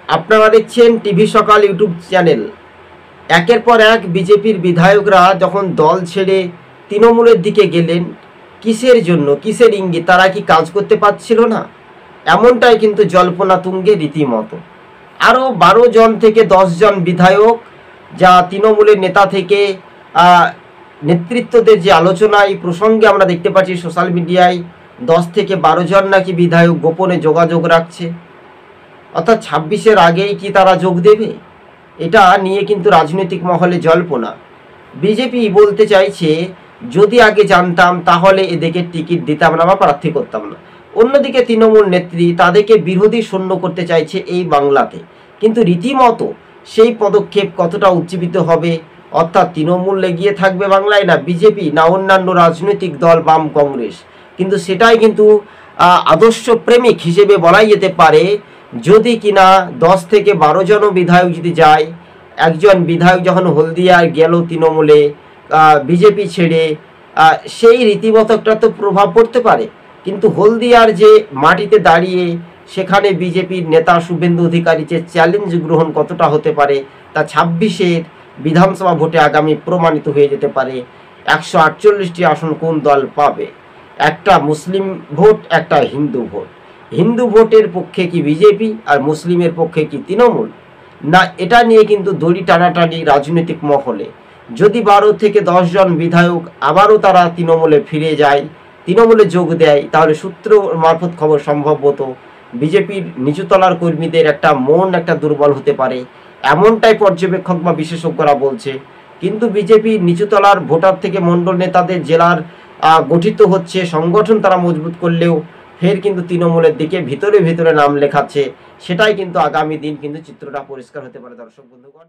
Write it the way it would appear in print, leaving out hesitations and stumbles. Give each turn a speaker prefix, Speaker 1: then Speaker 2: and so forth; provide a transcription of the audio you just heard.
Speaker 1: আপনারা দেখছেন টিভি সকাল ইউটিউব চ্যানেল। একের পর এক বিজেপির বিধায়করা যখন দল ছেড়ে তৃণমূলের দিকে গেলেন, কিসের জন্য, কিসের ইঙ্গিত? তারা কি কাজ করতে পারছিল না? এমনটাই কিন্তু জল্পনা তুঙ্গে রীতিমতো। আরও 12 জন থেকে 10 জন বিধায়ক, যা তৃণমূলের নেতা থেকে নেতৃত্বদের যে আলোচনা, এই প্রসঙ্গে আমরা দেখতে পাচ্ছি সোশ্যাল মিডিয়ায় 10 থেকে 12 জন নাকি বিধায়ক গোপনে যোগাযোগ রাখছে। অর্থাৎ 26-এর আগেই কি তারা যোগ দেবে? এটা নিয়ে কিন্তু রাজনৈতিক মহলে জল্পনা। বিজেপি বলতে চাইছে, যদি আগে জানতাম তাহলে এদেরকে টিকিট দিতাম না বা প্রার্থী করতাম না। অন্যদিকে তৃণমূল নেত্রী তাদেরকে বিরোধী শূন্য করতে চাইছে এই বাংলাতে। কিন্তু রীতিমতো সেই পদক্ষেপ কতটা উজ্জীবিত হবে? অর্থাৎ তৃণমূল এগিয়ে থাকবে বাংলায়, না বিজেপি, না অন্যান্য রাজনৈতিক দল, বাম, কংগ্রেস? কিন্তু সেটাই কিন্তু আদর্শ প্রেমিক হিসেবে বলাই যেতে পারে। যদি কিনা 10 থেকে 12 জনও বিধায়ক যদি যায়, একজন বিধায়ক যখন হলদিয়ায় গেল তৃণমূলে বিজেপি ছেড়ে, সেই রীতিমতো একটা তো প্রভাব পড়তে পারে। কিন্তু হলদিয়ার যে মাটিতে দাঁড়িয়ে সেখানে বিজেপির নেতা শুভেন্দু অধিকারী যে চ্যালেঞ্জ গ্রহণ কতটা হতে পারে, তা 26-এর বিধানসভা ভোটে আগামী প্রমাণিত হয়ে যেতে পারে। 148টি আসন কোন দল পাবে? একটা মুসলিম ভোট, একটা হিন্দু ভোট। হিন্দু ভোটের পক্ষে কি বিজেপি আর মুসলিমের পক্ষে কি তৃণমূল? না, এটা নিয়ে কিন্তু দড়ি টানাটানি রাজনৈতিক মহলে। যদি 12 থেকে 10 জন বিধায়ক আবারও তারা তৃণমূলে ফিরে যায়, তৃণমূলে যোগ দেয়, তাহলে সূত্র মারফত খবর সম্ভবত বিজেপির নিচুতলার কর্মীদের একটা মন একটা দুর্বল হতে পারে, এমনটাই পর্যবেক্ষক বা বিশেষজ্ঞরা বলছে। কিন্তু বিজেপির নিচুতলার ভোটার থেকে মণ্ডল নেতাদের জেলার গঠিত হচ্ছে, সংগঠন তারা মজবুত করলেও ফের কিন্তু তৃণমূলের দিকে ভিতরে ভিতরে নাম লেখাচ্ছে। সেটাই কিন্তু আগামী দিন কিন্তু চিত্রটা পরিষ্কার হতে পারে। দর্শক বন্ধুগণ।